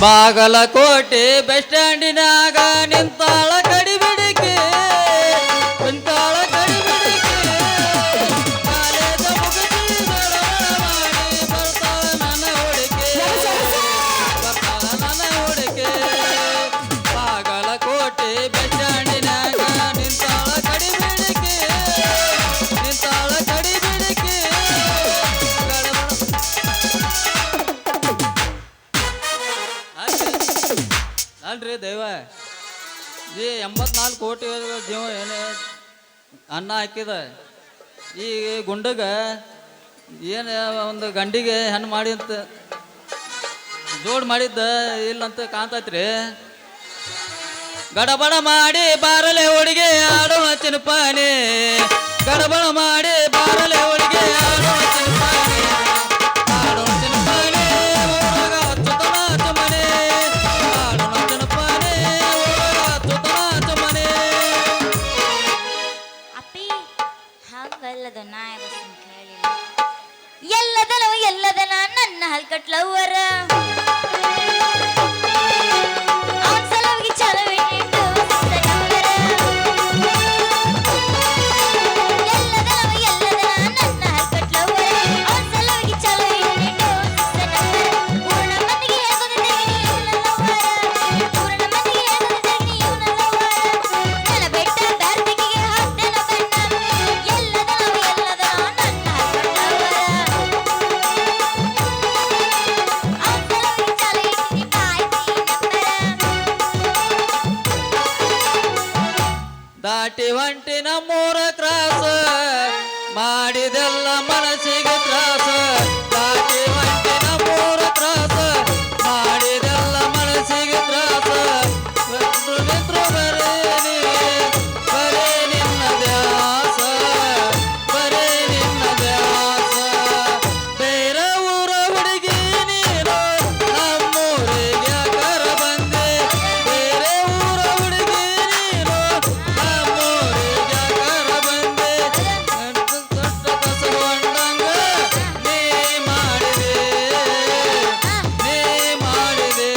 Bagalkot bus ಸ್ಟ್ಯಾಂಡಿನಾಗ ನಿಂತಾಳ ಕಡಿಬಿಡಿಕೆ ನಿಂತಾಳ ಕಡಿಬಿಡಿಕೆ college ಮುಗಿಸಿ ಮಾಡಿ ಬರ್ತಾಳ ನನ್ನ ಹುಡುಕೆ ಬರ್ತಾಳ ನನ್ನ ಹುಡುಕೆ ಬಾಗಲಕೋಟೆ ಬಸ್ ಸ್ಟ್ಯಾಂಡಿನಾಗ ನಿಂತಾಳ ಕಡಿಬಿಡಿಕೆ ನಿಂತಾಳ ಕಡಿಬಿಡಿಕೆ ಅಲ್ರಿ ದೈವ ಈ 84 ಕೋಟಿ ಜೀವ ಏನೇ ಅನ್ನ ಹಾಕಿದ ಈ ಗುಂಡಗ ಏನು ಒಂದು ಗಂಡಿಗೆ ಹೆಣ್ಣು ಮಾಡಿ ಅಂತ ಜೋಡ್ ಮಾಡಿದ್ದ ಇಲ್ಲಂತ ಕಾಣ್ತೈತ್ರಿ ಗಡಬಡ ಮಾಡಿ ಬಾರಲೆ ಹುಡುಗಿ ಆಡೋಣ ಚಿನ್ಪಾನೆ ಗಡಬಡ ಮಾಡಿ ಬಾರಲೆ ಹುಡುಗಿ ಆಡೋಣ ಚಿನ್ಪಾನೆ ಆಡೋಣ ಚಿನ್ಪಾನೆ ಊರಾಗ ಹಚ್ಚುತ್ತನ ಚಮನೆ ಆಡೋಣ ಚಿನ್ಪಾನೆ ಊರಾಗ ಹಚ್ಚುತ್ತನ ಚಮನೆ ಅಪ್ಪಿ ಹಂಗಲ್ಲದು ನಾಯಕ ಹೇಳಿಲ್ಲ ಎಲ್ಲದನ ನನ್ನ ಹಲ್ಕಟ್ಲವ್ವರ ದಾಟಿ ಹೊಂಟಿ ನಮ್ಮೂರ ಕ್ರಾಸ ಮಾಡಿದೆಲ್ಲ ಮನಸ್ಸಿಗೆ ತ್ರಾಸ ದಾಟಿ ಹೊಂಟಿ ನಮ್ಮೂರ ಕ್ರಾಸ ಮಾಡಿದೆಲ್ಲ ಮನಸ್ಸಿಗೆ ತ್ರಾಸ ಮಿತ್ರ ಬರೇನಿ ಬರೇ ನಿನ್ನ ದ್ಯಾಸ ಬರೇ ನಿನ್ನ ದ್ಯಾಸ ಬೇರೆ ಊರ ಹುಡುಗಿ ನೀನು ನಮ್ಮೂರಿಗೆ ಯಾಕರ ಬಂದೆ ಬೇರೆ ಊರ ಹುಡುಗಿ ನೀನು ನಮ್ಮೂರಿಗೆ ಯಾಕರ ಬಂದೆ ದೊಡ್ಡ ಕಸಗೊಂಡಂಗ ನೀ ಮಾಡಿದೆ ನೀ ಮಾಡಿದೆ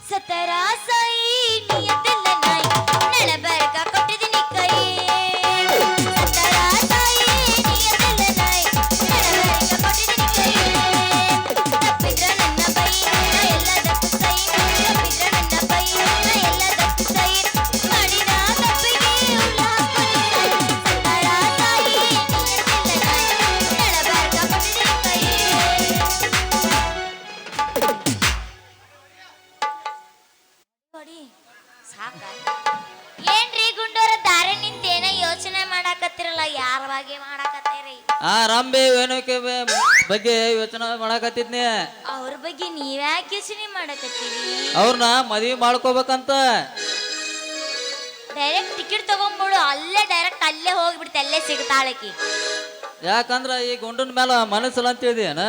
ಸತರಾಸಾಯಿ ನಿಯತಿಲ್ಲ ನಾಯಿ ನೆಳಬರ್ಕ ಕೊಟ್ಟಿದ್ದೀನಿ ಕೈ ಸತರಾಸಾಯಿ ನಿಯತಿಲ್ಲ ನಾಯಿ ನೆಳಬರ್ಕ ಕೊಟ್ಟಿದ್ದೀನಿ ಕೈ ತಪ್ಪಿದ್ರ ನನ್ನ ಬೈ ನಾ ಎಲ್ಲದಕ್ಕೂ ಸೈ ತಪ್ಪಿದ್ರ ನನ್ನ ಬೈ ನಾ ಎಲ್ಲದಕ್ಕೂ ಸೈ ಮಾಡಿದ ತಪ್ಪಿಗೆ ಉಳ್ಳ ಹಾಕ್ಕೊಂಡು ಸತರಾಸಾಯಿ ನಿಯತಿಲ್ಲ ನಾಯಿ ನೆಳಬರ್ಕ ಕೊಟ್ಟಿದ್ದೀನಿ ಕೈ ಕೊಡಿ ಸಾಕ ಏನ್ರಿ ಗುಂಡೋರ ದಾರಿ ನಿಂತೇನ ಯೋಚನೆ ಮಾಡಾಕತ್ತಿರಲ್ಲ ಯಾರ ಬಗ್ಗೆ ಮಾಡಾಕತ್ತೀರಿ ಆ ರಂಬೆ ವೇಣುಕೆ ಬಗ್ಗೆ ಯೋಚನೆ ಮಾಡಕತ್ತಿದ್ನಿ ಅವ್ರ ಬಗ್ಗೆ ನೀವ್ಯಾಕೆ ಯೋಚನೆ ಮಾಡಾಕತ್ತೀರಿ ಅವ್ರನ್ನ ಮದ್ವಿ ಮಾಡ್ಕೋಬೇಕಂತ ಡೈರೆಕ್ಟ್ ಟಿಕೆಟ್ ತಗೊಂಡ್ಬಿಡು ಅಲ್ಲೇ ಡೈರೆಕ್ಟ್ ಅಲ್ಲೇ ಹೋಗ್ಬಿಡ್ತೆ ಅಲ್ಲೇ ಸಿಗ್ತಾಳಕಿ ಯಾಕಂದ್ರ ಈ ಗುಂಡನ ಮೇಲೆ ಮನಸ್ಸಲ್ಲ ಅಂತ ಹೇಳಿದೇನ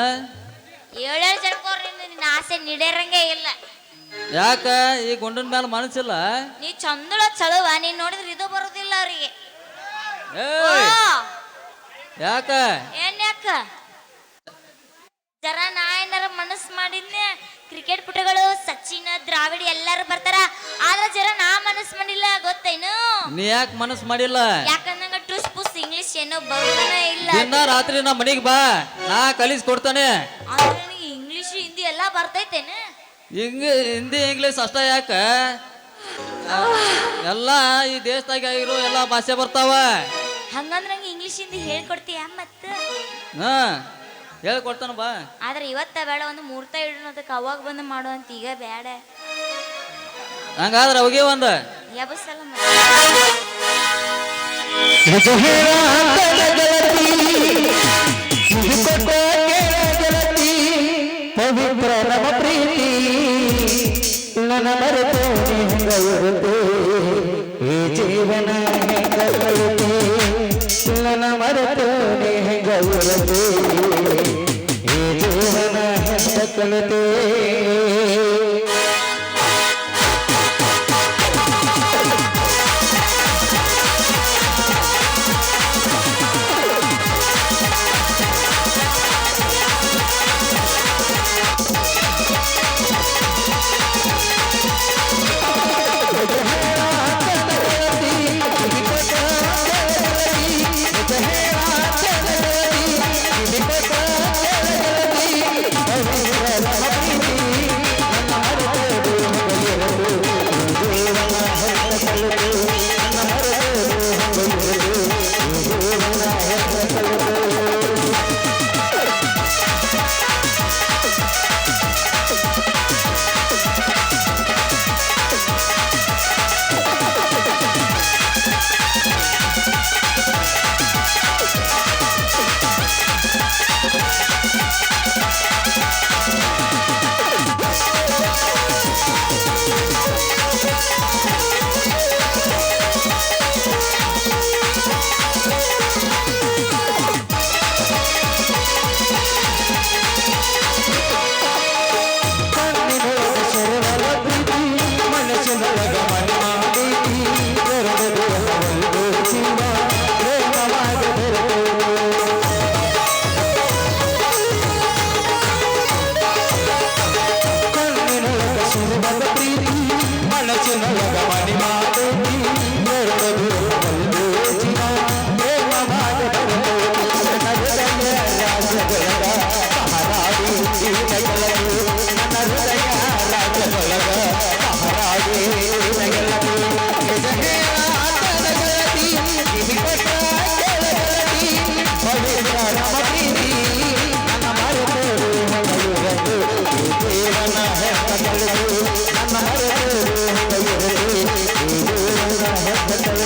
ಏಳೇಳು ಜನಕೋರಿಂದ ನಿನ್ನ ಆಸೆ ನೀಡೇರಂಗೆ ಇಲ್ಲ ಯಾಕ ಈ ಗುಂಡನ ಮೇಲೆ ಮನಸ್ಸಿಲ್ಲ ನೀ ಚಂದಳ ಚಳುವ ನೀನ್ ನೋಡಿದ್ರೆ ಇದು ಬರೋದಿಲ್ಲ ಅವ್ರಿಗೆ ಏಯ್ ಯಾಕ ಏನ್ ಯಾಕ ಜರ ನಾ ಏನಾರ ಮನಸ್ಸು ಮಾಡಿದ್ನೆ ಕ್ರಿಕೆಟ್ ಪುಟಗಳು ಸಚಿನ್ ದ್ರಾವಿಡ್ ಎಲ್ಲಾರು ಬರ್ತಾರ ಆದ್ರೆ ಜರ ನಾ ಮನಸ್ಸು ಮಾಡಿಲ್ಲ ಗೊತ್ತೇನು ನೀ ಯಾಕೆ ಮನಸ್ಸು ಮಾಡಿಲ್ಲ ಯಾಕಂದಂಗ ಟುಸ್ ಪುಸ್ ಇಂಗ್ಲಿಷ್ ಏನೋ ಬರೋದನ ಇಲ್ಲ ದಿನ ರಾತ್ರಿ ನಮ್ಮ ಮನೆಗೆ ಬಾ ನಾ ಕಲಿಸಿ ಕೊಡ್ತಾನೆ ಆದ್ರೆ ನನಗೆ ಇಂಗ್ಲಿಷ್ ಹಿಂದಿ ಎಲ್ಲಾ ಬರ್ತೈತೇನು ಹಿಂದಿ ಇಂಗ್ಲೀಷ್ ಅಷ್ಟ ಯಾಕ ಎಲ್ಲ ಈ ದೇಶದಾಗ ಇರೋ ಎಲ್ಲ ಭಾಷೆ ಬರ್ತಾವ ಹಂಗಂದ್ರ ನಂಗೆ ಇಂಗ್ಲಿಷ್ ಹಿಂದಿ ಹೇಳ್ಕೊಡ್ತೀಯ ಮತ್ತ ಹಾ ಹೇಳ್ಕೊಡ್ತಾನ ಬಾ ಆದ್ರೆ ಇವತ್ತ ಬೇಡ ಒಂದು ಮುಹೂರ್ತ ಇಡೋದಕ್ಕೆ ಅವಾಗ ಬಂದು ಮಾಡುವಂತ ಈಗ ಬೇಡ ಹಂಗಾದ್ರೆ ಅವಾಗೆ ಒಂದ ಯಬಸಲ್ಲ ಪವಿತ್ರ ನಮ್ಮ ಪ್ರೀತಿ ನನ್ನ ಮರೆತು ಹೆಂಗವಿರುತ್ತೆ ಈ ಜೀವನ ಹೆಂಗವಿರುತ್ತೆ ನನ್ನ ಮರೆತು ಹೆಂಗವಿರುತ್ತೆ ಈ ಜೀವನ ಹೆಂಗ ಕಲಿತೆ ಮನಸ್ಸಿನೊಳಗ ಮನಿ ಮಾಡೈತಿ ಎರಡು ದಿವಸದಲ್ಲಿ ಚಿನ್ನ ಪ್ರೇಮ ಮಾಡಿ ಬರ್ತೈತಿ ನನ್ನ ಹೃದಯ ರಾಜ್ಯದೊಳಗ ಮಹಾರಾಣಿ ನಗೆಲದು ನನ್ನ ಹೃದಯ ರಾಜ್ಯದೊಳಗ ಮಹಾರಾಣಿ ನಗೆಲದು ನಿಜ ಹೇಳ ಆತನ ಗೆಳತಿ ಕಿವಿ ಕೊಟ್ಟ ಗೆಳತಿ ಪವಿತ್ರ ನಮ್ಮ ಪ್ರೀತಿ ನನ್ನ ಮರೆತರು ಹೊಳೆಯುವುದು ಈ ದೇವನ ಹೆಸರು ನನ್ನ ಮರೆತರು ಹೊಳೆಯುವುದು ಈ ದೇವನ ಹೆಸರು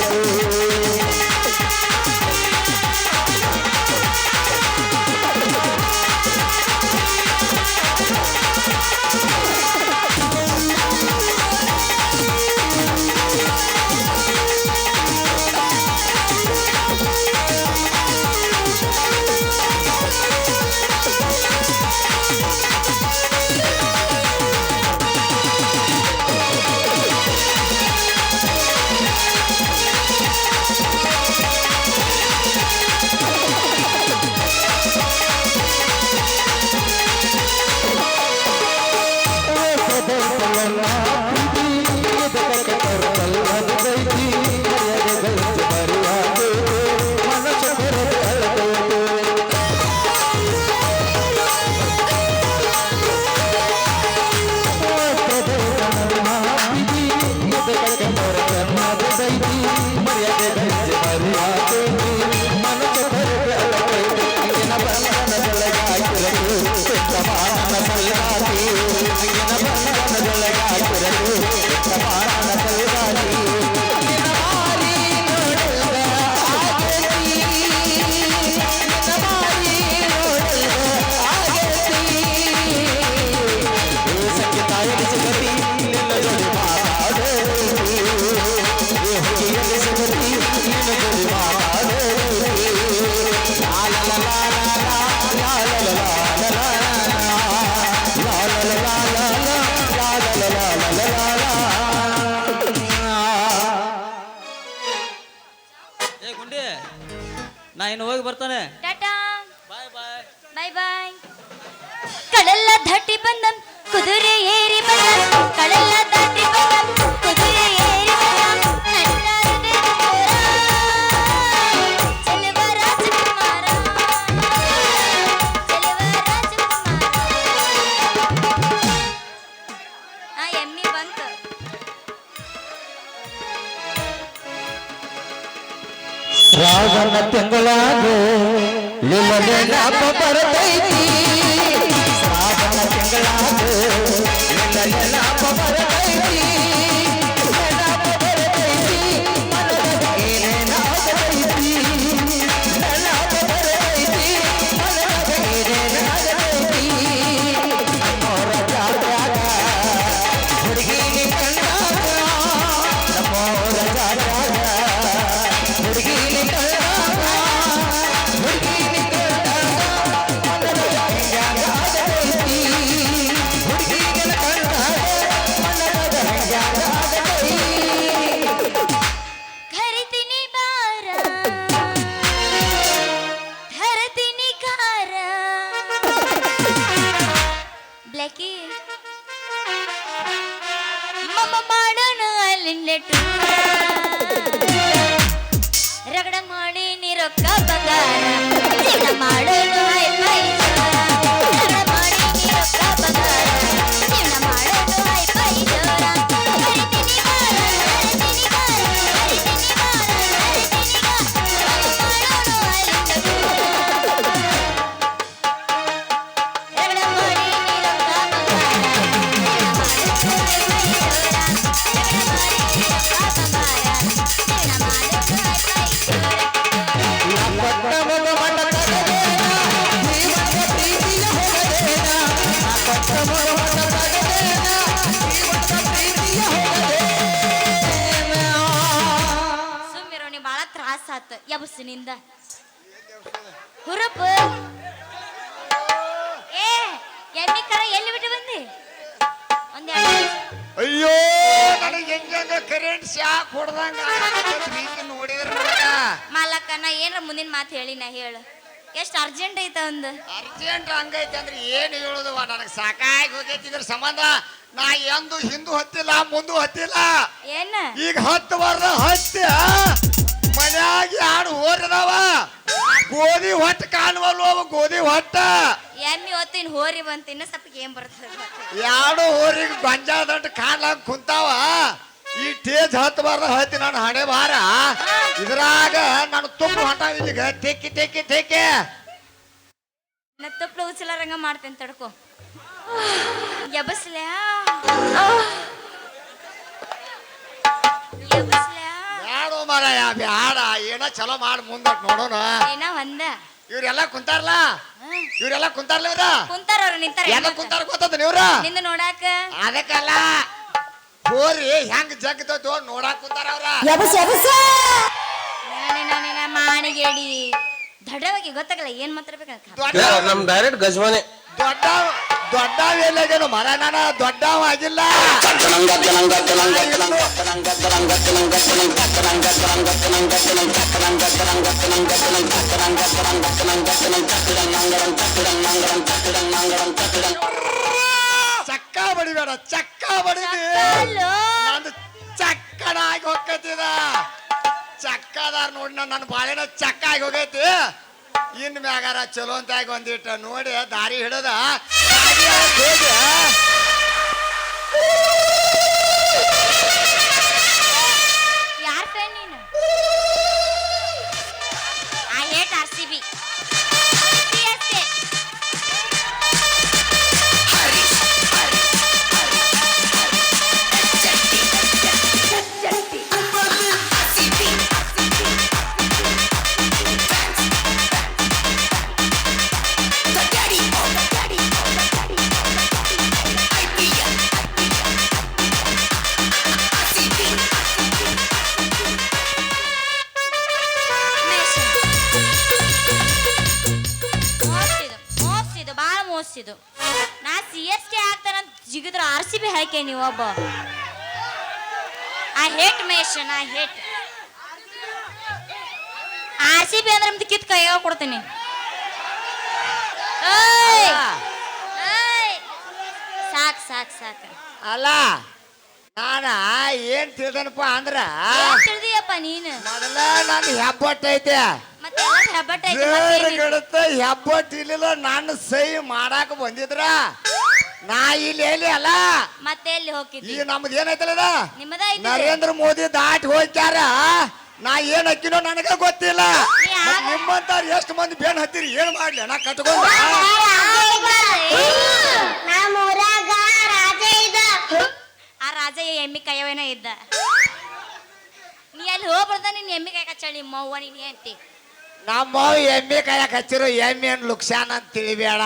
ಏ ಗುಂಡಿ ನಾ ಇನ್ನು ಹೋಗಿ ಬರ್ತಾನೆ ಟಾಟಾ ಬಾಯ್ ಬಾಯ್ ಬಾಯ್ ಬಾಯ್ ಕಡಲ ದಾಟಿ ಬಂದ ಕುದುರೆ ಏರಿ ಬಂದ ಕಡಲ ದಾಟಿ ಬಂದ ಕುದುರೆ ಏರಿ ಬಂದ ನನ್ನ ಹೃದಯದ ಚೋರ ಚೆಲುವ ರಾಜಕುಮಾರ ಚೆಲುವ ರಾಜಕುಮಾರ ಆ ಎಮ್ಮಿ ಬಂತು ಶ್ರಾವಣ ತಿಂಗಳಾಗ ನೆನಪ ಬರ್ತೈತಿ ಶ್ರಾವಣ ತಿಂಗಳಾಗ ನೆನಪ ಬರ್ತೈತಿ ನೆನಪ ಬರ್ತೈತಿ ಮನದಾಗ ಏನೇನಾಗತೈತಿ ನೆನಪ ಬರ್ತೈತಿ ಮನದಾಗ ಏನೇನಾಗತೈತಿ ನಮ್ಮೋರ ಜಾತ್ಯಾಗ ಹುಡುಗಿಗೆ ಕಂಡಾಗ ನಮ್ಮೋರ ಜಾತ್ಯಾಗ ಹುಡುಗಿಗೆ ಕಂಡಾಗ ಹುಡುಗಿಗೆ ಕಂಡಾಗ ಮನದಾಗ ಹೆಂಗಾಗತೈತಿ ಹುಡುಗಿಗೆ ಕಂಡಾಗ ಮನದಾಗ ಹೆಂಗಾಗತೈತಿ ಖರಿತೀನಿ ಬಾರ ಧರತೀನಿ ಕಾರ ಬ್ಲ್ಯಾಕಿ ಮಮ್ಮ ಮಾಡೋಣ ಅಲ್ಲಿಂದ ಟೂರ ರಗಡ ಮಾಡಿ ನೀ ರೊಕ್ಕ ಬಂಗಾರ ಜೀವನ ಮಾಡೋಣ ಹೈ ಫೈ ಜೋರ ರಗಡ ಮಾಡಿ ನೀ ರೊಕ್ಕ ಬಂಗಾರ ಜೀವನ ಮಾಡೋಣ ಹೈ ಫೈ ಜೋರ ಹರಿತೀನಿ ಬಾರ ಹರಿತೀನಿ ಬಾರ ಹರಿತೀನಿ ಬಾರ ಹರಿತೀನಿ ಬಾರ ಮಾಡೋಣ ಅಲ್ಲಿಂದ ಟೂರ ರಗಡ ಮಾಡಿ ನೀ ರೊಕ್ಕ ಬಂಗಾರ ಜೀವನ ಸುಮ್ಮಿರೋನಿ ಬಾಳ ತ್ರಾಸ ಆತ ಯಬಸ್ಸಿನಿಂದ ಹುರುಪು ಏ ಎಮ್ಮಿ ಕರ ಎಲ್ಲಿ ಬಿಟ್ಟು ಬಂದಿ ಒಂದೆರಡು ಅಯ್ಯೋ ನನಗೆ ಹೆಂಗ ಕರೆಂಟ್ ಶಾಕ್ ಹೊಡೆದಂಗ ನೋಡಿದ್ರ ಮಾಲಕ್ಕ ನಾ ಏನ್ರ ಮುಂದಿನ ಮಾತು ಹೇಳಿ ನಾ ಹೇಳು ಎಷ್ಟು ಅರ್ಜೆಂಟ್ ಐತ ಒಂದು ಅರ್ಜೆಂಟ್ ಹಂಗೈತೆ ಅಂದ್ರೆ ಏನು ಹೇಳುದವ ನನಗೆ ಸಾಕಾಗಿ ಹೋಗೈತಿ ಇದ್ರ ಸಂಬಂಧ ನಾ ಎಂದು ಹಿಂದೂ ಹತ್ತಿಲ್ಲ ಮುಂದೂ ಹತ್ತಿಲ್ಲ ಏನ ಈಗ 10 ವರ್ಷ ಹತ್ತಿ ಮನ್ಯಾಗ ಯಾರು ಹೋರದವ ಗೋಧಿ ಹೊಟ್ಟ ಕಾಣುವಲ್ವ ಅವ ಗೋಧಿ ಹೊಟ್ಟ ಎಮ್ಮಿ ಹೊತ್ತು ಇನ್ ಹೋರಿ ಬಂತು ಇನ್ನ ಸ್ವಲ್ಪ ಏನ್ ಬರ್ತದೆ ಎರಡು ಹೋರಿಗೆ ಗೊಂಜಾದಂಟ ಕಾಣ್ಲಂಗ್ ಕುಂತಾವ ಈ ಟೇಜ್ 10 ವರ್ಷ ಹತ್ತಿ ನಾನು ಹಣೆ ಬಾರ ಇದ್ರಾಗ ನಾನು ತುಪ್ಪ ಹೊಂಟಾವ ಈಗ ತೆಕ್ಕಿ ತೆಕ್ಕಿ ತೆಕ್ಕಿ ನಾ ತಪ್ಪಲು ಉಚ್ಚಲಾರಂಗ ಮಾಡ್ತೇನೆ ತಡ್ಕೋ ಎಬಸ್ಲ್ಯಾ ಎಬಸ್ಲ್ಯಾ ಬ್ಯಾಡೋ ಮಾರಾಯ ಬ್ಯಾಡ ಏನೋ ಚಲೋ ಮಾಡಿ ಮುಂದೆ ನೋಡೋಣ ಏನ ಒಂದ ಇವ್ರೆಲ್ಲ ಕುಂತಾರಲ್ಲ ಇವ್ರೆಲ್ಲ ಕುಂತಾರಲ್ಲ ಇವ್ರ ಕುಂತಾರ ಅವ್ರು ನಿಂತಾರ ಎಲ್ಲ ಕುಂತಾರ ಗೊತ್ತದ ನೀವ್ರ ನಿಂದ ನೋಡಾಕ ಅದಕ್ಕಲ್ಲ ಹೋರಿ ಹೆಂಗ್ ಜಗ್ತೋ ನೋಡಾಕ್ ಕುಂತಾರ ಅವ್ರ ಮಾಣಿಗೇಡಿ ದಡವಾಗಿ ಗೊತ್ತಾಗಲ್ಲ ಏನ್ ಮಾತಾಡ್ಬೇಕಂತ ದೊಡ್ಡ ನಮ್ ಡೈರೆಕ್ಟ್ ಗಜವಾನೆ ದೊಡ್ಡ ದೊಡ್ಡವೇನು ಮರ ನಾನ ದೊಡ್ಡವ ಆಗಿಲ್ಲ ಚಕ್ಕ ಬಡಿಬೇಡ ಚಕ್ಕ ಬಡಿದಿ ನಂದು ಚಕ್ಕಡ ಆಗಿ ಹೋಗ್ತಿದ ಚಕ್ಕದಾರ ನೋಡಿ ನನ್ನ ಬಾಳೆನ ಚಕ್ಕ ಆಗಿ ಹೋಗೈತಿ ಇನ್ ಮ್ಯಾಗಾರ ಚಲೋ ಅಂತ ಆಗಿ ಒಂದಿಟ್ಟು ನೋಡಿ ದಾರಿ ಹಿಡದ ಯಾರ ಫ್ಯಾನ್ ನೀನು ಐ ಹೇಟ್ RCB ಇದು ನಾ CSK ಆಗ್ತಾನಂತ ಜಿಗಿದ್ರ RCB ಹಾಕಿ ನೀವು ಒಬ್ಬ ಐ ಹೇಟ್ ಮೇಷನ್ ಐ ಹೇಟ್ RCB ಅಂದ್ರೆ ನಿಮ್ದು ಕಿತ್ ಕೈಯಾಗ ಕೊಡ್ತೀನಿ ಸಾಕ್ ಸಾಕ್ ಸಾಕ್ ಅಲ್ಲ ನಾನ ಏನ್ ತಿಳ್ದನಪ್ಪ ಅಂದ್ರ ತಿಳಿದಿಯಪ್ಪ ನೀನು ಮೊದಲ ನಾನು ಹೆಬ್ಬಟ್ಟು ಐತೆ ಮತ್ತೆ ಹೆಬ್ಬಟ್ಟ ಗಡತ ಹೆಬ್ಬಟ್ಟು ಇಲ್ಲಿಲ್ಲ ನಾನು ಸಹಿ ಮಾಡಾಕ ಬಂದಿದ್ರ ನಾ ಇಲ್ಲಿ ಎಲ್ಲಿ ಅಲ್ಲ ಮತ್ತೆ ಎಲ್ಲಿ ಹೋಗಿದ್ದಿ ಈಗ ನಮ್ದು ಏನೈತಲ್ಲ ನಿಮ್ಮದ ನರೇಂದ್ರ ಮೋದಿ ದಾಟಿ ಹೋಗ್ಯಾರ ನಾ ಏನ್ ಹಕ್ಕಿನೋ ನನಗ ಗೊತ್ತಿಲ್ಲ ನಿಮ್ಮಂತಾರ ಎಷ್ಟು ಮಂದಿ ಬೇನ್ ಹತ್ತಿರಿ ಏನ್ ಮಾಡ್ಲಿ ನಾ ಕಟ್ಕೊಂಡ ಆ ರಾಜ ಎಮ್ಮಿ ಕೈಯವೇನ ಇದ್ದ ನೀ ಅಲ್ಲಿ ಹೋಗ್ಬಾರ್ದ ನಿನ್ ಎಮ್ಮಿ ಕೈ ಕಚ್ಚಳಿ ನಿಮ್ಮ ಅವ್ವ ನೀನ್ ಅಂತಿ ನಮ್ಮ ಎಮ್ಮೆ ಕಾಯಕ್ ಹಚ್ಚಿರೋ ಎಮ್ಮೆ ಏನ್ ಲುಕ್ಸಾನ್ ಅಂತ ತಿಳಿಬೇಡ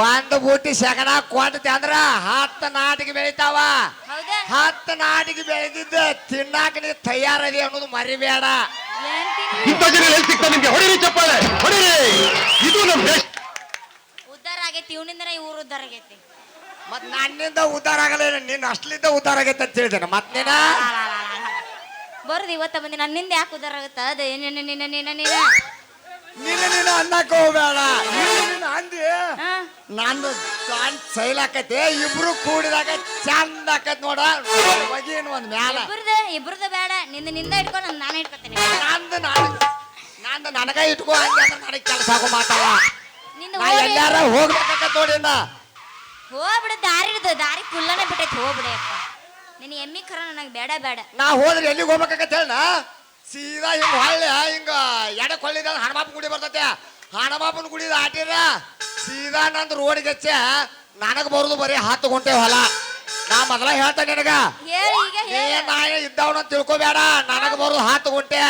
ಒಂದು ಬೂಟಿ ಸೆಗಣ ಕೊಡ್ತಿ ಅಂದ್ರ 10 ನಾಟಿಗೆ ಬೆಳಿತಾವ ಹೌದಾ 10 ನಾಟಿಗೆ ಬೆಳೆದಿದ್ದ ತಿನ್ನಾಕ ನೀ ತಯಾರದಿ ಅನ್ನೋದು ಮರಿಬೇಡ ಉದ್ದಾರ ಆಗೈತಿ ಇವನಿಂದನ ಇವ್ರು ಉದ್ದಾರ ಆಗೈತಿ ಮತ್ ನನ್ನಿಂದ ಉದ್ದಾರ ಆಗಲ್ಲ ನಿನ್ನ ಅಷ್ಟಲಿಂದ ಉದ್ದಾರ ಆಗೈತೆ ಅಂತ ಹೇಳಿದ್ದೇನೆ ಮತ್ ನೀನ ಬರುದು ಇವತ್ತ ಬಂದಿ ನನ್ನಿಂದ ಯಾಕೆ ಉದ್ದಾರ ಆಗುತ್ತ ಅದ ನೀನು ಅನ್ನಕ್ ಹೋಗ್ಬೇಡ ನೀನು ಅಂದಿ ನಾನು ಸೈಲಾಕೈತಿ ಇಬ್ರು ಕೂಡಿದಾಗ ಚಂದ ಆಕತ್ ನೋಡ ಬಗೀನ್ ಒಂದ್ ಮ್ಯಾಲ ಇಬ್ರದ ಬೇಡ ನಿಂದ ಇಟ್ಕೊಂಡು ನಾನು ಇಟ್ಕೊತೀನಿ ನಂದು ನನಗ ಇಟ್ಕೋ ಹಂಗೆ ಅಂದ್ರೆ ನನಗೆ ಕೆಲಸ ಆಗೋ ಮಾತಲ್ಲ ನಿಂದ ನಾ ಎಲ್ಲಾರ ಹೋಗ್ಬೇಕತ್ ನೋಡಿನ ಹೋಗ್ಬಿಡ ದಾರಿ ಕುಲ್ಲನೆ ಬಿಟ್ಟೈತಿ ಹೋಗ್ಬಿಡ ಅಪ್ಪ ನಿನ್ನ ಎಮ್ಮಿ ಖರ ನನಗೆ ಬೇಡ ಬೇಡ ನಾ ಹೋದ್ರೆ ಎಲ್ಲಿಗೆ ಹೋಗ್ಬೇಕಂತ ಹೇಳ ಸೀದಾ ಹಿಂಗ ಹೊಳ್ಳೆ ಹಿಂಗ ಎಡಕ್ ಹೊಳ್ಳಿದ ಹಣಮಾಪನ ಗುಡಿ ಬರ್ತೈತೆ ಹಣಮಾಪನ ಗುಡಿ ಆಟಿರ ಸೀದಾ ನಂದು ರೋಡ್ಗೆ ಹಚ್ಚ ನನಗ್ ಬರುದು ಬರೀ 10 ಗುಂಟೆ ಹೊಲ ನಾ ಮೊದಲ ಹೇಳ್ತೇನೆ ನಿನಗ ನಾ ಇದ್ದವನ ತಿಳ್ಕೊಬೇಡ ನನಗ್ ಬರುದು 10 ಗುಂಟೆ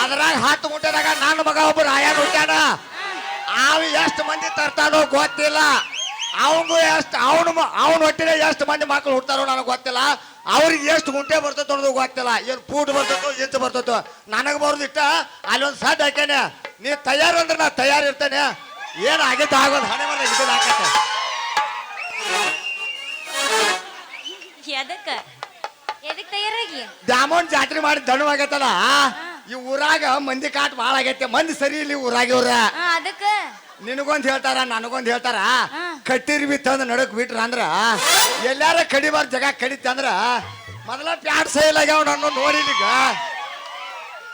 ಅದ್ರಾಗ 10 ಗುಂಟೆದಾಗ ನನ್ನ ಮಗ ಒಬ್ಬ ರಾಯನ್ ಹುಟ್ಟ್ಯಾನ ಅವ ಎಷ್ಟು ಮಂದಿ ತರ್ತಾನೋ ಗೊತ್ತಿಲ್ಲ ಅವನು ಎಷ್ಟು ಅವನ ಹೊಟ್ಟಿನ ಎಷ್ಟು ಮಂದಿ ಮಕ್ಕಳು ಹುಡ್ತಾರೋ ನನಗೆ ಗೊತ್ತಿಲ್ಲ ಅವ್ರಿಗೆ ಎಷ್ಟು ಗುಂಟೆ ಬರ್ತೈತೋ ಅನ್ನೋದು ಗೊತ್ತಿಲ್ಲ ಏನು ಪೂಟ್ ಬರ್ತೈತೋ ಇಂಚು ಬರ್ತೈತೋ ನನಗೆ ಬರೋದಿಷ್ಟ ಅಲ್ಲೊಂದು ಸಡ್ ಹಾಕ್ಯಾನೆ ನೀ ತಯಾರು ಅಂದ್ರೆ ನಾ ತಯಾರು ಇರ್ತೇನೆ ಏನು ಆಗಿತ್ತು ಆಗೋದು ಹಣೆ ಮನೆ ಇದು ಹಾಕತ್ತೆ ಎದಕ್ಕೆ ತಯಾರಾಗಿ ದ್ಯಾಮೋನ್ ಜಾತ್ರೆ ಮಾಡಿ ದಣವಾಗೈತಲ್ಲ ಈ ಊರಾಗ ಮಂದಿ ಕಾಟ್ ಭಾಳ ಆಗೈತೆ ಮಂದಿ ಸರಿ ಇಲ್ಲಿ ಊರಾಗ ಇವ್ರ ಅದಕ್ಕ ನಿನಗೊಂದ್ ಹೇಳ್ತಾರ ನನಗೊಂದ್ ಹೇಳ್ತಾರ ಹಾ. ಕಟ್ಟಿರ್ ಬಿ ತಂದು ನಡಕ್ ಬಿಟ್ರ ಅಂದ್ರ ಎಲ್ಲಾರ ಕಡಿಬಾರ ಜಾಗ ಕಡಿತಂದ್ರ ಮೊದಲ ಪ್ಯಾಡ್ ಸೈಲ್ ಆಗ್ಯಾವ ನಾನು ನೋಡಿದೀಗ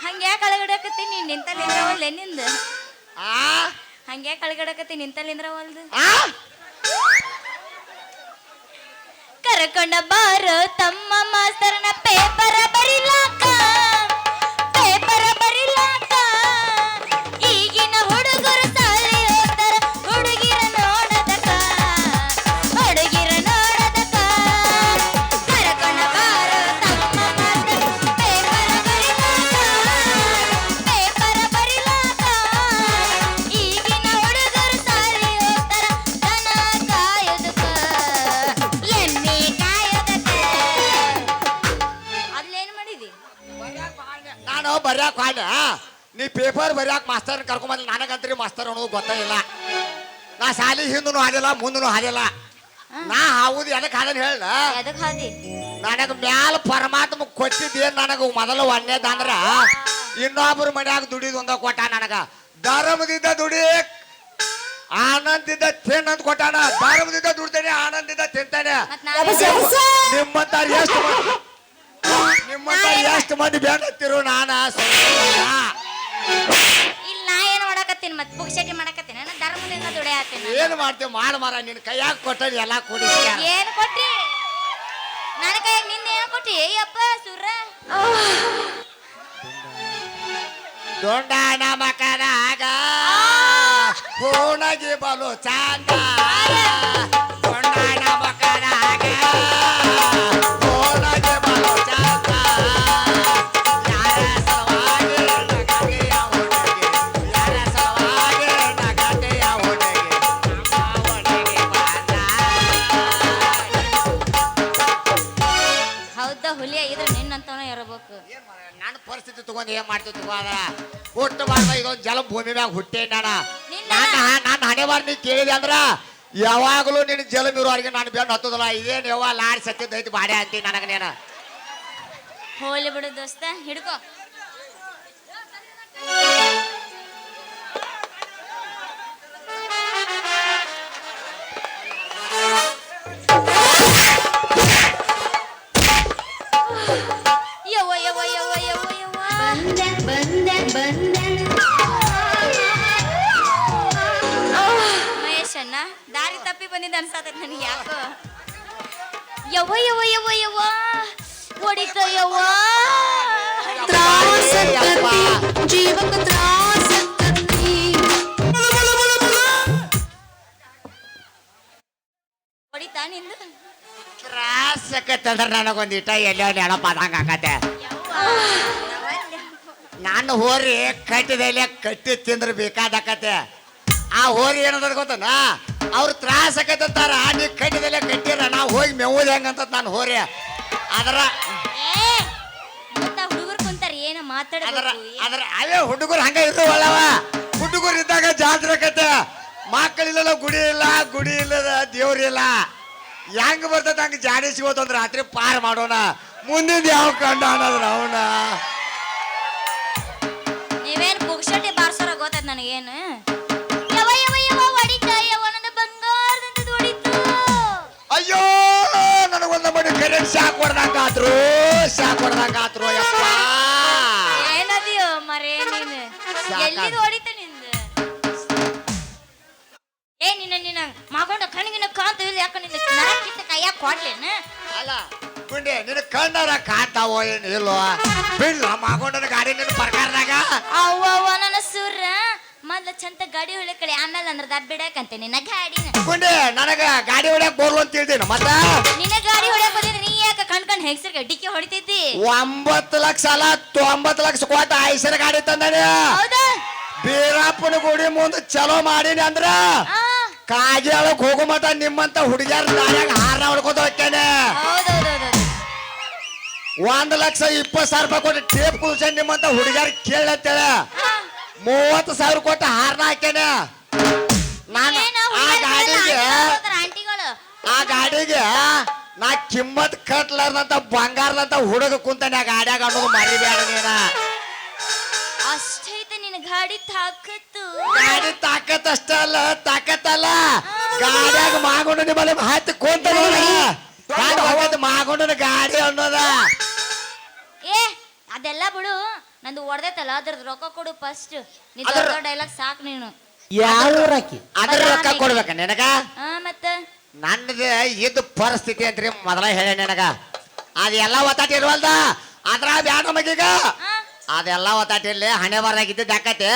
ಹಂಗ್ಯಾ ಕಳಗಡಕತ್ತಿ ನೀನ್ ನಿಂತಲ್ಲಿಂದ್ರ ಒಲ್ಲೆ ನಿಂದ ಆ ಹಂಗ್ಯಾ ಕಳಗಡಕತ್ತಿ ನಿಂತಲ್ಲಿಂದ್ರ ಒಲ್ದು ಆ ಕರ್ಕೊಂಡ ಬಾರೋ ತಮ್ಮ ಮಾಸ್ತರ್ನ ಪೇಪರ ಬರಿಲಾಕ ಪೇಪರ ಬರಿಲಾಕ ಈಗಿನ ಹುಡುಗರು ಸಾಲಿ ಹೋಗ್ತಾರ ಹುಡುಗಿರ ನೋಡದಕ ಹುಡುಗಿರ ನೋಡದಕ ಕರ್ಕೊಂಡ ಬಾರೋ ತಮ್ಮ ಮಾಸ್ತರ್ ಪೇಪರ ಬರಿಲಾಕ ಪೇಪರ ಬರಿಲಾಕ ಈಗಿನ ಹುಡುಗರು ಸಾಲಿ ಹೋಗ್ತಾರ ದನ ಕಾಯೋದಕ ಎಮ್ಮೆ ಕಾಯೋದಕ ಅದ್ಲೇನ್ ಮಾಡಿದಿ ನಾನು ಬರ್ಯಾಕ ಹಾಡ ನೀ ಪೇಪರ್ ಬರ್ಯಾಕ ಮಾಸ್ತರ್ ಕರ್ಕೊಂಬಂದ್ ನನಗಂತ್ರಿ ಮಾಸ್ತರ್ ಅನ್ನೋದು ಗೊತ್ತಾಗಿಲ್ಲ ನಾ ಶಾಲಿ ಹಿಂದೂ ಹಾದಿಲ್ಲ ಮುಂದೂ ಹಾದಿಲ್ಲ ನಾ ಹೌದು ಎದಕ್ ಹಾದನ್ ಹೇಳ ಎದಕ್ ಹಾದಿ ನನಗ ಮ್ಯಾಲ ಪರಮಾತ್ಮ ಕೊಟ್ಟಿದ್ದೇನ್ ನನಗ ಮೊದಲು ಒಂದೇದಂದ್ರ ಇನ್ನೊಬ್ಬರ ಮನ್ಯಾಗ ದುಡಿದು ಒಂದ ಕೊಟ್ಟ ನನಗ ಧರ್ಮದಿಂದ ದುಡಿ ಆನಂದಿದ್ದ ತಿನ್ನಂತ ಕೊಟ್ಟಾನ ಧರ್ಮದಿಂದ ದುಡ್ತೇನೆ ಆನಂದಿದ್ದ ತಿಂತಾನೆ ಮತ್ ನಾವ್ ನಿಮ್ಮಂತಾರ ಎಷ್ಟು ಮಂದಿ ಬೇಡತ್ತಿರು ನಾನ ಇಲ್ಲಿ ನಾ ಏನ್ ಮಾಡಕತ್ತೀನಿ ಮತ್ ಪುಕ್ಷಟಿ ಮಾಡಕತ್ತೀನಿ ನಾನು ಧರ್ಮದಿಂದ ದುಡಿ ಹಾಕ್ತೀನಿ ಏನ್ ಮಾಡ್ತೇವೆ ಮಾಡ ಮಾರ ನಿನ್ ಕೈಯಾಗ ಕೊಟ್ಟರಿ ಎಲ್ಲಾ ಕೊಡಿಸ್ಯಾರ ಏನ್ ಕೊಟ್ಟಿ ನನ್ನ ಕೈಯಾಗ ನಿಂದ ಏನ್ ಕೊಟ್ಟಿ ಅಯ್ಯಪ್ಪ ಸುರ ದೊಡ್ಡನ ಮಕನಾಗ ಹೋಣಗಿ ಬಲು ಚಂದ ದೊಡ್ಡನ ಮಕನಾಗ ಹೋಣಗಿ ಬಲು ಚಂದ ಯಾರ ಸಲುವಾಗಿ ನಗಟೆಯ ಹುಡುಗಿ ಯಾರ ಸಲುವಾಗಿ ನಗಟೆಯ ಹುಡುಗಿ ನಮ್ಮ ಒಳಗೆ ಬಂದ ಹೌದಾ ಹುಲಿಯ ಇದು ನಿನ್ನಂತವನ ಇರಬೇಕು ನನ್ನ ಪರಿಸ್ಥಿತಿ ತಗೊಂಡು ಏನ್ ಮಾಡ್ತೀವಿ ತಗೋದ ಹುಟ್ಟಬಾರ್ದ ಇದೊಂದು ಜಲ ಭೂಮಿ ಮ್ಯಾಗ ಹುಟ್ಟೆ ನಾನು ಹಣೆಬಾರ್ ನೀ ಕೇಳಿದೆ ಅಂದ್ರ ಯಾವಾಗಲೂ ನಿನ್ನ ಜಲಮ್ ಇರೋರಿಗೆ ನಾನು ಬೆನ್ನು ಹತ್ತದಲ್ಲ ಇದೇನು ಯಾವ ಲಾರಿ ಸತ್ತಿದ್ದೈತಿ ಬಾಡೆ ಅಂತೀನಿ ನನಗ ನೀನ ಹೋಲಿ ಬಿಡು ದೋಸ್ತ ಹಿಡ್ಕೋ ಯವ್ವ ಯವ್ವ ಯವ್ವ ಯವ್ವ ಯವ್ವ ಮಹೇಶ್ ಅಣ್ಣ ದಾರಿ ತಪ್ಪಿ ಬಂದಿದ್ದ ಅನ್ಸಾತೈತಿ ನನಗೆ ಯಾಕೋ ಯವ್ವ ಯವ್ವ ಯವ್ವ ಯವ್ವ ಹೊಡಿತ ಯವ್ವ ಜೀವಕ ತ್ರಾಸಕ್ಕತ್ತಿ ಹೊಡಿತಾ ನಿಂದು ತ್ರಾಸಕ್ಕಂದ್ರ ನನಗೊಂದಿಟ ಎಲ್ಲೋ ನೆನಪ ಅದಂಗ ಆಕತೆ ಯವ್ವ ನಾನು ಹೋರಿ ಕಟ್ಟಿದಲ್ಲೇ ಕಟ್ಟಿ ತಿಂದ್ರೆ ಬೇಕಾದಕತೆ ಆ ಹೋರಿ ಏನದ ಗೊತ್ತನ ಅವ್ರು ತ್ರಾಸ ಆಕತ್ತಾರ ನೀ ಕಟ್ಟಿದಲ್ಲೇ ಕಟ್ಟಿರ ನಾವು ಹೋಗಿ ಮೆವ್ವುದು ಹೆಂಗಂತ ನಾನು ಹೋರಿ ಅದರ ಹುಡುಗರು ಕುಂತಾರ ಏನ ಅದರ ಮಾತಾಡಬೇಕು ಅದರ ಅವೇ ಹುಡುಗರು ಹಂಗ ಇರುವಲ್ಲವ ಹುಡುಗರು ಇದ್ದಾಗ ಜಾತ್ರೆ ಕತೆ ಮಕ್ಕಳಿಲ್ಲ ಗುಡಿ ಇಲ್ಲ ಗುಡಿ ಇಲ್ಲದ ದೇವ್ರಿಲ್ಲ ಹೆಂಗ್ ಬರ್ತದ ಹಂಗ ಜಾಡಿಸಿಗೋತಂದ್ರ ರಾತ್ರಿ ಪಾರ್ ಮಾಡೋಣ ಮುಂದಿನ ಯಾವ ಕಂಡ ಅನ್ನೋದ್ರ ಅವನ ನೀವೇನ್ ಪುಕ್ಷಟಿ ಬಾರ್ಸೋರ ಗೊತ್ತದ ನನಗೇನು ಯವ್ವ ಯವ್ವ ಯವ್ವ ಹೊಡಿತ ಯವ್ವ ನನ್ನ ಬಂಗಾರದಂತ ಹೊಡಿತು ಅಯ್ಯೋ ನನಗೊಂದ ಮಡಿ ಕರೆಂಟ್ ಶಾಕ್ ಹೊಡ್ದಂಗಾತ್ರು ಯಪ್ಪ ಏನದಿಯೋ ಮರೇ ನೀನು ಸಾಕಾಗ್- ಎಲ್ಲಿದು ಹೊಡಿತ ನಿಂದು ಏ ನಿನ್ನ ಮಗೊಂಡ ಕಣ್ಣಿನ ಕಾಂತ ಇಲ್ಲ ಯಾಕ ನಿನ್ನ ನರಕ್ಕಿಂತ ಕೈಯಾಗ ಕೊಡ್ಲೇನ ಅಲ್ಲ ಗುಂಡೆ ನಿನ್ನ ಕಣ್ಣಾರ ಕಾಣ್ತಾವೋ ಏನ್ ಇಲ್ವೋ ಬಿಡ್ಲ ಮಗೊಂಡನ ಗಾಡಿ ನಿನ್ನ ಪ್ರಕಾರದಾಗ ಅವ್ವ ನನ್ನ ಸುರ ಮೊದ್ಲ ಚಂತ ಗಾಡಿ ಹೊಳೆ ಕಡೆ ಆಮೇಲೆ ಅಂದ್ರೆ ದಡ್ ಬಿಡಕಂತೆ ನಿನ್ನ ಗಾಡಿನ ಗುಂಡೆ ನನಗ ಗಾಡಿ ಹೊಡ್ಯಾಕ ಬೋರ್ಲು ಅಂತ ಹೇಳ್ತೀನಿ ಮತ್ತ ನಿನ್ನ ಗಾಡಿ ಹೊಡ್ಯಾಕ ಬಂದಿದ್ರೆ ನೀ ಯಾಕ ಕಣ್ಕಂಡ್ ಹೆಂಗಸರ್ಗೆ ಡಿಕ್ಕಿ ಹೊಡಿತೈತಿ 9 ಲಕ್ಷ ಅಲ್ಲ 90 ಲಕ್ಷ ಕೊಟ್ಟ ಐಸರ ಗಾಡಿ ತಂದಾನೆ ಹೌದಾ ಬೀರಪ್ಪನ ಗುಡಿ ಮುಂದೆ ಚಲೋ ಮಾಡೀನಿ ಅಂದ್ರ ಆ ಕಾಜಾಳಕ್ ಹೋಗೋ ಮಟ ನಿಮ್ಮಂತ ಹುಡುಗಿಯರ ದಾರ್ಯಾಗ ಹಾರ ಹೊಡ್ಕೋತ ಹೋಗ್ತೇನೆ ಹೌದೌದೌದು 1,20,000 ರೂಪಾಯಿ ಕೊಟ್ಟು ಟೇಪ್ ಕುಲ್ಸ ನಿಮ್ಮಂತ ಹುಡುಗಿಯರ ಕೇಳತ್ತೇಳ 30,000 ಕೊಟ್ಟು ಹಾರ್ನ ಹಾಕ್ಯಾನೆ ನಾನು ಆಂಟಿಗಳು ಆ ಗಾಡಿಗೆ ನಾ ಕಿಮ್ಮತ್ ಕಟ್ಲಾರ್ದಂತ ಬಂಗಾರದಂತ ಹುಡುಗ ಕುಂತಾನೆ ಆ ಗಾಡ್ಯಾಗ ಅನ್ನೋದು ಮರಿಬೇಡ ನೀನ ಅಷ್ಟೈತೆ ನಿನ್ನ ಗಾಡಿ ತಾಕತ್ತು ಗಾಡಿ ತಾಕತ್ತಲ್ಲ ಗಾಡಿಯಾಗ ಮಾಗೊಂಡು ನಿಮ್ಮಲ್ಲಿ ಹತ್ತಿ ಕೊಂತ ಗಾಡಿ ಹೋಗೋದು ಮಾಗೊಂಡು ಗಾಡಿ ಅನ್ನೋದ ಏ ಅದೆಲ್ಲ ಬಿಡು ನಂದು ಹೊಡೆದೈತಲ್ಲ ಅದ್ರದ್ದು ರೊಕ್ಕ ಕೊಡು ಫಸ್ಟ್ ನೀ ಡೈಲಾಗ್ ಸಾಕು ನೀನು ಯಾವ ಊರಾಕಿ ಅದ್ರ ರೊಕ್ಕ ಕೊಡ್ಬೇಕ ನಿನಗ ಮತ್ತ ನನ್ನದ ಇದ್ದ ಪರಿಸ್ಥಿತಿ ಅಂತ್ರಿ ಮೊದಲ ಹೇಳಿ ನಿನಗ ಅದೆಲ್ಲ ಒತ್ತಾಟಿ ಇರುವಲ್ದ ಅದ್ರ ಬ್ಯಾಡ ನಮಗೀಗ ಅದೆಲ್ಲ ಒತ್ತಾಟಿ ಇರ್ಲಿ ಹಣೆ ಬರಾಗಿದ್ದ ಯಾಕತೆ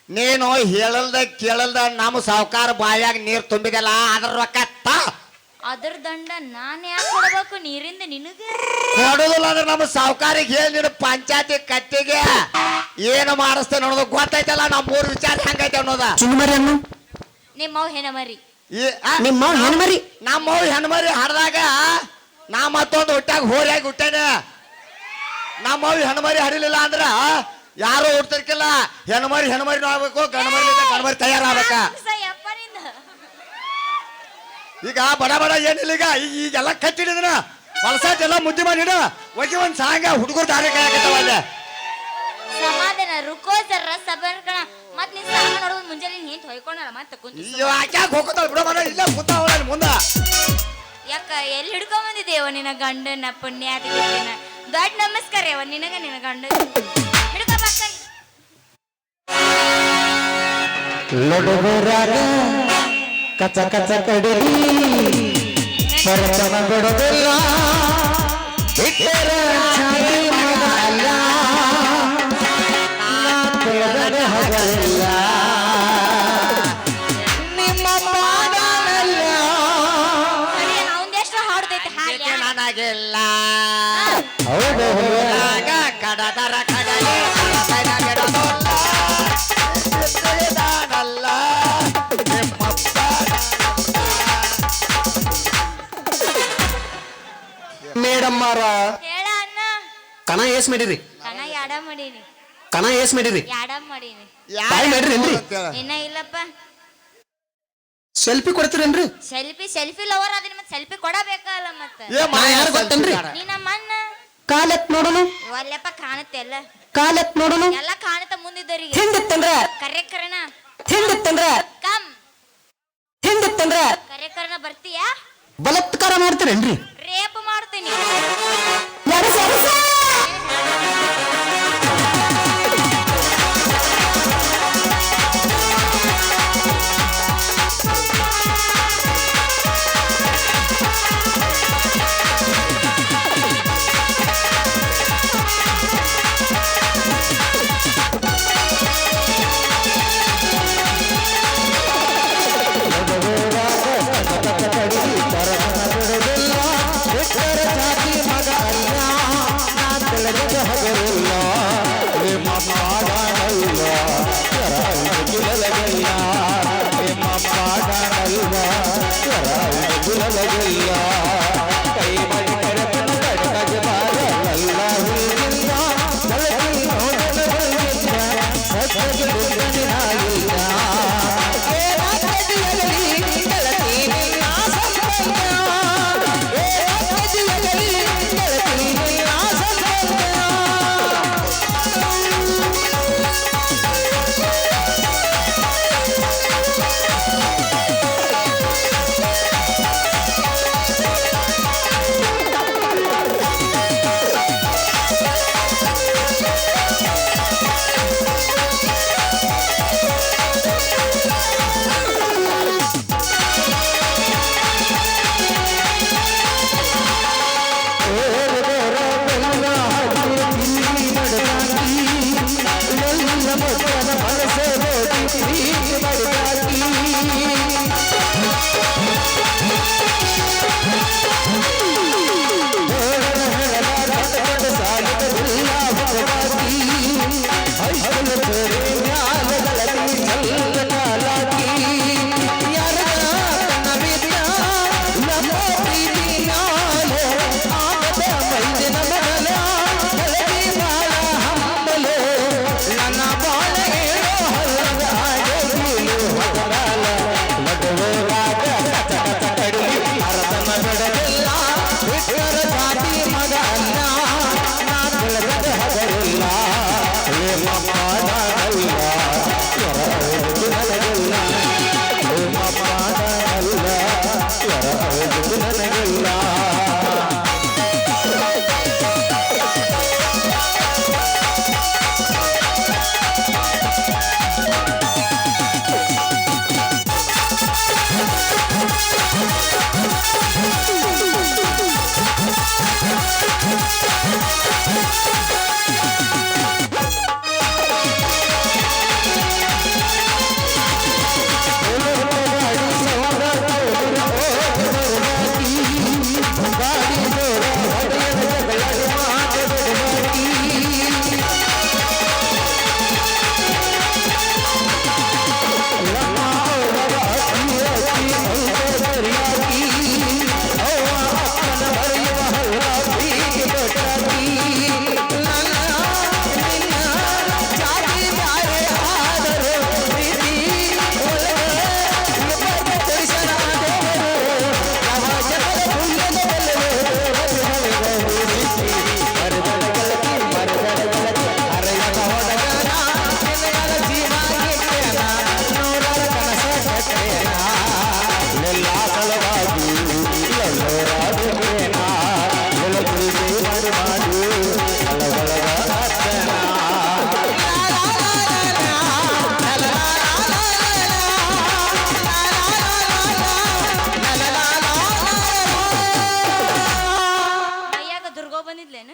ನೀನು ಹೇಳಲ್ದ ಕೇಳಲ್ದ ನಮ್ಮ ಸಾವುಕಾರ ಬಾಯಾಗ ನೀರು ತುಂಬಿದಲ್ಲ ಅದ್ರ ರೊಕ್ಕ ಅದ್ರ ದಂಡ ನಾನ್ ಯಾಕೆ ಕೊಡ್ಬೇಕು ನೀರಿಂದ ನಿನಗ ಕೊಡುದಿಲ್ಲ ಅಂದ್ರೆ ನಮ್ಮ ಸಾವುಕಾರಿಗೆ ಹೇಳಿ ನೀನು ಪಂಚಾಯತಿ ಕಟ್ಟಿಗೆ ಏನು ಮಾಡಿಸ್ತೇನೆ ಅನ್ನೋದು ಗೊತ್ತೈತಲ್ಲ ನಮ್ಮ ಊರ್ ವಿಚಾರ ಹೆಂಗೈತೆ ಅನ್ನೋದ ಚುಮ್ಮರಿ ಅನ್ನು ನಿಮ್ಮವ್ ಹೆಣ ಮರಿ ನಿಮ್ಮ ಹೆಣ್ಮರಿ ನಮ್ಮ ಹೆಣ್ಮರಿ ಹರಿದಾಗ ನಾ ಮತ್ತೊಂದು ಹುಟ್ಟಾಗ ಹೋರಿಯಾಗಿ ಹುಟ್ಟೇನೆ ನಮ್ಮವ್ ಹೆಣ್ಮರಿ ಹರಿಲಿಲ್ಲ ಅಂದ್ರ ಯಾರು ಹುಡ್ತಿರ್ಕಿಲ್ಲ ಹೆಣ್ಮರಿ ಆಗ್ಬೇಕು ಗಂಡ್ಮರಿ ತಯಾರಾಗಬೇಕ ಯಪ್ಪ ನಿಂದ ಈಗ ಬಡ ಏನಿಲ್ಲ ಈಗೆಲ್ಲ ಕಟ್ಟಿಡಿದ್ರ ಹೊಲಸಾಟೆಲ್ಲ ಮುದ್ದೆ ಮಾಡಿಡ ಹೋಗಿ ಒಂದ್ ಸಾಂಗ ಹುಡುಗರು ದಾರಿ ಕಾಯಕತ್ತವ ಅಲ್ಲೇ ಸಮಾಧಾನ ರುಕೋ ಜರ ಸಬರ್ ಕಣ ಮತ್ ನೀನ್ ಸಾಂಗ್ ನೋಡೋದು ಮುಂಜಾನೆ ಏನ್ ಹೊಯ್ಕೊಂಡಲ್ಲ ಮತ್ತೆ ಕುಂತು ಯಾಕೆ ಹೋಗುತ್ತಾಳ ಬಿಡ ಮರ ಇಲ್ಲ ಕೂತಾವಳ ಮುಂದ ಯಾಕ ಎಲ್ಲಿ ಹಿಡ್ಕೊಂಡ್ ಬಂದಿದ್ದೇವ ನಿನ್ನ ಗಂಡನ ಪುಣ್ಯಾತಿನ ದೊಡ್ಡ ನಮಸ್ಕಾರ ಯಾವ ನಿನಗ ನಿನ್ನ ಗಂಡ ಹಿಡ್ಕೋಬೇಕ ಲೊಡಬರಾಗ ಕಚ ಕಚ ಕಡಲಿ ಪರತನ ಬಿಡೋದಿಲ್ಲ ಬಿಟ್ಟರ ಛಾತಿ ಮಾಡಲ್ಲ ಬೆಳದರೆ ಹಗಲಿಲ್ಲ ನಿಮ್ಮ ಮಾಡಲ್ಲ ಅವಂದೆಷ್ಟು ಹಾಡ್ದೈತೆ ಹಾಗೆ ನನಗಿಲ್ಲ ಹೌದು ಕಡದರ ಕಡಲೆ ಬಿಡೋದಲ್ಲ ನಿಮ್ಮಪ್ಪ ಮೇಡಮ್ ಮಾರ ಹೇಳ ಅಣ್ಣ ಕಣ ಏಸ್ ಮಾಡಿರಿ ಕಣ ಯಾಡ ಮಾಡೀನಿ ಕಣ ಏಸ್ ಮಾಡಿರಿ ಯಾಡ ಮಾಡೀನಿ ಬಾಯ್ ಮಾಡ್ರಿ ಇನ್ನ ಇಲ್ಲಪ್ಪ ಸೆಲ್ಫಿ ಕೊಡ್ತೀರೇನ್ರಿ ಸೆಲ್ಫಿ ಲವರ್ ಅದನ್ನ ಮತ್ತೆ ಸೆಲ್ಫಿ ಕೊಡಬೇಕಲ್ಲ ಮತ್ತೆ ಯಾರು ಗೊತ್ತನ್ರಿ ನೀ ನಮ್ಮ ಅಣ್ಣ ಕಾಲತ್ ನೋಡೋಣ ಒಲ್ಲೆಪ್ಪ ಕಾಣುತ್ತೆ ಎಲ್ಲ ಕಾಲತ್ ನೋಡೋಣ ಎಲ್ಲ ಕಾಣುತ್ತ ಮುಂದಿದ್ದರಿಗೆ ಹಿಂದಿತ್ತಂದ್ರ ಕರೆನ ಹಿಂದಿತ್ತಂದ್ರ ಕಮ್ ಹಿಂದಿತ್ತಂದ್ರ ಕರೆನ ಬರ್ತೀಯಾ ಬಲತ್ಕಾರ ಮಾಡ್ತೀರೇನ್ರಿ ರೇಪ್ ಮಾಡ್ತೀನಿ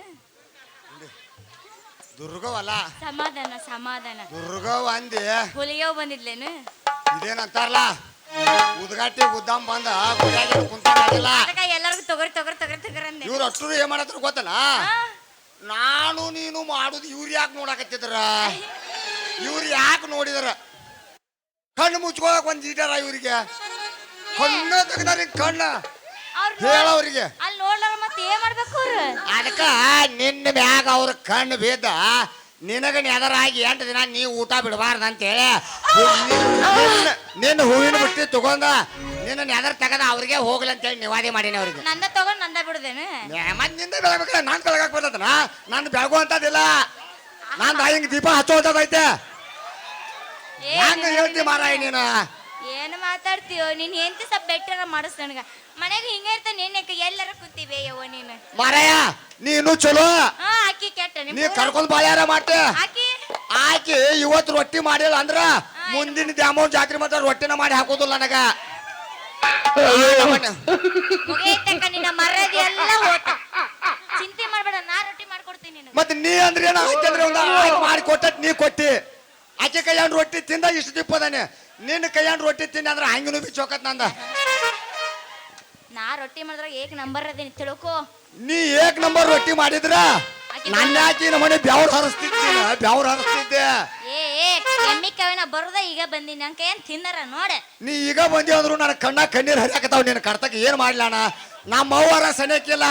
ಬಂದಿದ್ಲೇನು ದುರ್ಗವಲ್ಲ ಸಮಾಧಾನ ಸಮಾಧಾನ ದುರ್ಗವ್ ಅಂದಿ ಹುಲಿಯವ್ ಬಂದಿದ್ಲೇನು ಇದೇನಂತಾರಲ್ಲ ಉದ್ಗಾಟಿ ಉದ್ದಾಮ್ ಬಂದ ಗುಡಿಯಾಗ ಕುಂತಾಗಿಲ್ಲ ಅದಕ್ಕ ಎಲ್ಲರಿಗೂ ತೊಗರಿ ಅಂದೆ ಇವ್ರು ಅಷ್ಟರು ಏನ್ ಮಾಡತ್ರ ಗೊತ್ತಲ್ಲ ನಾನು ನೀನು ಮಾಡುದು ಇವ್ರು ಯಾಕೆ ನೋಡಕತ್ತಿದ್ರ ಇವ್ರು ಯಾಕೆ ನೋಡಿದ್ರ ಕಣ್ಣು ಮುಚ್ಕೋಕ್ ಒಂದ್ ಈಟಾರ ಇವ್ರಿಗೆ ಕಣ್ಣು ತೆಗ್ದಾರ ಕಣ್ಣ ಹೇಳವ್ರಿಗೆ ಅಲ್ಲಿ ನೋಡ್ಲಾರ ಮತ್ತೆ ಏನ್ ಮಾಡ್ಬೇಕು ಅವ್ರು ಅದಕ್ಕ ನಿನ್ನ ಮ್ಯಾಗ ಅವ್ರ ಕಣ್ಣು ಬಿದ್ದ ನಿನಗ ನೆದರಾಗಿ 8 ದಿನ ನೀ ಊಟ ಬಿಡಬಾರ್ದು ಅಂತೇಳಿ ನಿನ್ನ ಹೂವಿನ ಬುಟ್ಟಿ ತಗೊಂಡ ನಿನ್ನ ನೆದರ್ ತೆಗದ ಅವ್ರಿಗೆ ಹೋಗ್ಲಿ ಅಂತೇಳಿ ನಿವಾದಿ ಮಾಡೀನಿ ಅವ್ರಿಗೆ ನಂದ ತಗೊಂಡ್ ನಂದ ಬಿಡುದೇನು ಮತ್ ನಿಂದ ಬೆಳಬೇಕಲ್ಲ ನಾನ್ ಕಳಗಾಕ್ ಬರ್ತದನ ನಾನು ಬೆಳಗು ಅಂತದಿಲ್ಲ ನಾನ್ ಹಿಂಗ್ ದೀಪ ಹಚ್ಚೋದೈತೆ ಹೆಂಗ ಹೇಳ್ತಿ ಮಾರಾಯ ನೀನು ಏನು ಮಾತಾಡ್ತೀಯೋ ನೀನ್ ಹೆಂಡತಿ ಸ್ವಲ್ಪ ಬೆಟ್ಟರ ಮಾಡಿಸ್ ನನಗ ಮನೆಗೆ ಹಿಂಗೆ ಇರ್ತ ನಿನ್ನೆ ಎಲ್ಲರ ಕೂತೀವಿ ಯವ್ವ ನೀನು ಮಾರಾಯ ನೀನು ಚಲೋ ಆಕಿ ಕೆಟ್ಟ ನೀ ಕರ್ಕೊಂಡ್ ಬಾಳ್ಯಾರ ಮಾಡ್ತೆ ಆಕಿ ಆಕಿ ಇವತ್ತು ರೊಟ್ಟಿ ಮಾಡಿಲ್ಲ ಅಂದ್ರ ಮುಂದಿನ ದ್ಯಾಮವ್ವ ಜಾತ್ರೆ ಮಾತ್ರ ರೊಟ್ಟಿನ ಮಾಡಿ ಹಾಕೋದಿಲ್ಲ ನನಗ ಮುಗಿಯತಕ್ಕ ನಿನ್ನ ಮರ್ಯಾದೆ ಎಲ್ಲ ಹೋತ ಚಿಂತೆ ಮಾಡ್ಬೇಡ ನಾ ರೊಟ್ಟಿ ಮಾಡ್ಕೊಡ್ತೀನಿ ನಿನಗೆ ಮತ್ತೆ ನೀ ಅಂದ್ರೆ ಏನ ಆಯ್ತಂದ್ರೆ ಒಂದು ಮಾಡಿ ಕೊಟ್ಟ ನೀ ಕೊಟ್ಟಿ ಆಕೆ ಕೈಯಂಡ್ ರೊಟ್ಟಿ ತಿಂದ ಇಷ್ಟು ದಿಪ್ಪದಾನೆ ನಿನ್ನ ಕೈಯಂಡ್ ರೊಟ್ಟಿ ತಿಂದ ಅಂದ್ರೆ ಹಂಗಿನೂ ಬಿಚ್ಚೋಕತ್ ನಂದ ನಾ ರೊಟ್ಟಿ ಮಾಡಿದ್ರ ಏಕ್ ನಂಬರ್ ಅದೇನಿ ತಿಳ್ಕೋ ನೀ ಏಕ್ ನಂಬರ್ ರೊಟ್ಟಿ ಮಾಡಿದ್ರ ನನ್ನ ಹಾಕಿ ನಮ್ಮನೆ ಬ್ಯಾವ್ರ ಹರಿಸ್ತಿದ್ದೆ ಏ ಎಮ್ಮಿ ಕವಿನ ಬರುದ ಈಗ ಬಂದಿನಿ ನಂಗೆ ಏನ್ ತಿನ್ನರ ನೋಡೆ ನೀ ಈಗ ಬಂದಿ ಅಂದ್ರು ನನ್ನ ಕಣ್ಣೀರ್ ಹರಿಯಾಕತಾವ್ ನಿನ್ನ ಕರ್ತಕ್ಕೆ ಏನ್ ಮಾಡ್ಲಾಣ ನಮ್ಮ ಅವ್ವರ ಸನೇಕಿಲ್ಲ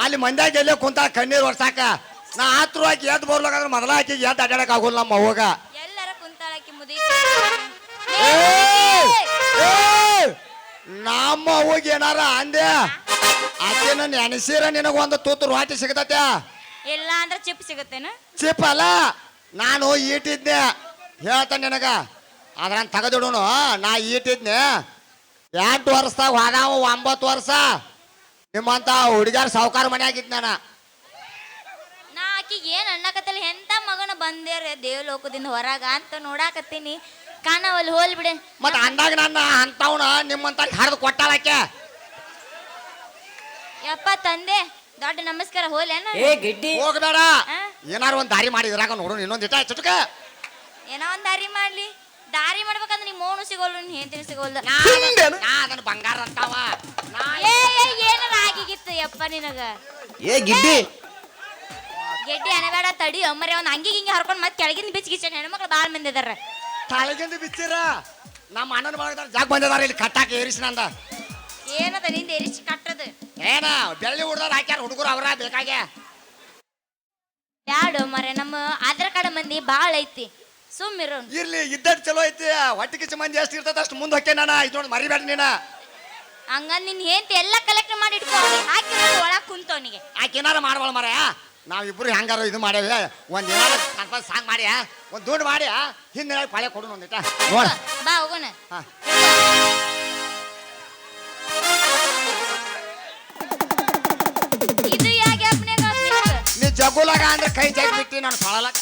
ಅಲ್ಲಿ ಮಂದ್ಯಾಗ ಎಲ್ಲೇ ಕುಂತ ಕಣ್ಣೀರ್ ಒರ್ಸಾಕ ನಾ ಆತ್ರು ಹಾಕಿ ಎದ್ದು ಬರ್ಲಾಕಂದ್ರೆ ಮೊದಲ ಹಾಕಿ ಎದ್ದು ಅಡ್ಡಾಡಕ್ ಆಗೋಲ್ಲ ನಮ್ಮ ಅವ್ವಗ ಎಲ್ಲರ ಕುಂತಾಳಕಿ ಮುದಿ ನಮ್ಮ ಅವ್ವಗೆ ಏನಾರ ಅಂದೆ ಆಕೆ ನನ್ನ ಎಣಸೀರ ನಿನಗೊಂದು ತೂತು ರೊಟ್ಟಿ ಸಿಗತೈತೆ ಇಲ್ಲ ಅಂದ್ರೆ ಚಿಪ್ ಸಿಗುತ್ತೇನು ಚಿಪ್ ಅಲ್ಲ ನಾನು ಈಟಿದ್ನೆ ಹೇಳ್ತಾನೆ ನಿನಗ ಅದ್ರನ್ ತೆಗೆದಿಡುನು ನಾ ಈಟಿದ್ನೆ 8 ವರ್ಷದಾಗ ಹೋದಾವ 9 ವರ್ಷ ನಿಮ್ಮಂತ ಹುಡುಗ್ಯಾರ ಸಾವುಕಾರ ಮನೆ ಆಗಿದ್ ನಾನು ನಾ ಆಕಿಗೆ ಏನ್ ಅನ್ನಕತ್ತಲ್ಲ ಎಂತ ಮಗನ ಬಂದೇರ ದೇವಲೋಕದಿಂದ ಹೊರಗ ಅಂತ ನೋಡಾಕತ್ತೀನಿ ಕಾಣವಲ್ಲಿ ಹೋಲ್ ಬಿಡೆ ಮತ್ತ ಅಂದಾಗ ನನ್ನ ಅಂತವನ ನಿಮ್ಮಂತ ಹರಿದು ಕೊಟ್ಟಾಳಕ್ಕೆ ಯಪ್ಪ ತಂದೆ ದೊಡ್ಡ ನಮಸ್ಕಾರ ಹೋಲೇನ ಹೋಗ್ಬೇಡ ಏನಾರ ಒಂದ್ ದಾರಿ ಮಾಡಿದ್ರಾಗ ನೋಡು ಇನ್ನೊಂದ್ ಇಟ್ಟ ಚುಟಕ ಏನೋ ಒಂದ್ ದಾರಿ ಮಾಡ್ಬೇಕಂದ್ರೆ ನಿಮ್ ಮೋನು ಸಿಗೋಲ್ಲ ನೀನ್ ಹೆಂಡತಿ ಸಿಗೋಲ್ಲ ಅದನ್ನ ಬಂಗಾರ ಅಂತಾವ ಏನಾರ ಆಗಿಗಿತ್ತು ಯಪ್ಪ ನಿನಗ ಗಿಡ್ಡಿ ಗೆಡ್ಡಿ ಅನಬೇಡ ತಡಿ ಅಮ್ಮರೆ ಒಂದ್ ಹಂಗಿ ಹಿಂಗೆ ಹರ್ಕೊಂಡ್ ಮತ್ತೆ ಕೆಳಗಿಂದ ಬಿಚ್ಚಿಗಿಚ್ಚ ಹೆಣ್ಮಕ್ಳು ಬಾಳ್ ಮಂದಿ ಅದಾರ ತಳಗಿಂದ ಬಿಚ್ಚಿರ ನಮ್ಮ ಅಣ್ಣನ ಬಳಗದಾರ ಜಾಗ ಬಂದಿದಾರ ಇಲ್ಲಿ ಕಟ್ಟಾಕ ಏರಿಸಿನಂದ ಏನದ ನಿಂದ ಎರಿಸಿ ಕಟ್ಟದು ಏನ ಬೆಳ್ಳಿ ಹುಡ್ದಾರ ಹಾಕ್ಯಾರ ಹುಡುಗರು ಅವರ ಬೇಕಾಗೆ ಬ್ಯಾಡು ಮರೆ ನಮ್ಮ ಆಧಾರ್ ಕಾರ್ಡ್ ಮಂದಿ ಬಾಳ ಐತಿ ಸುಮ್ಮಿರು ಇರ್ಲಿ ಇದ್ದಟ್ ಚಲೋ ಐತಿ ಹೊಟ್ಟಿ ಕಿಚ್ಚ ಮಂದಿ ಎಷ್ಟು ಇರ್ತದ ಅಷ್ಟು ಮುಂದೆ ಹೊಕ್ಕೆ ನಾನು ಇದು ನೋಡಿ ಮರಿಬೇಡ ನೀನ ಹಂಗ ನಿನ್ ಹೆಂಡತಿ ಎಲ್ಲ ಕಲೆಕ್ಟ್ ಮಾಡಿ ಇಟ್ಕೊ ಹಾಕಿ ಒಳಗ್ ಕುಂತವನಿಗೆ ಆಕೆನಾರ ಮಾಡ್ಬಾಳ ಮರ ನಾವಿಬ್ರು ಹೆಂಗಾರ ಇದು ಮಾಡೇವಿ ಒಂದ್ ಏನಾರ ಕನ್ಫರ್ಮ್ ಸಾಂಗ್ ಮಾಡಿ ಒಂದ್ ದುಡ್ಡು ಮಾಡಿ ಹಿಂದೆ ಪಾಳೆ ಕೊಡು ಒಂದಿಟ ನೋಡ ಬಾ ಹೋಗೋಣ ಇದು ಯಾಕೆ ನೀ ಜಗ್ಗುಲಾಗ ಅಂದ್ರೆ ಕೈ ಜಗ್ ಬಿಟ್ಟಿ ನಾನು ಸೊಳಲಕ್ಕ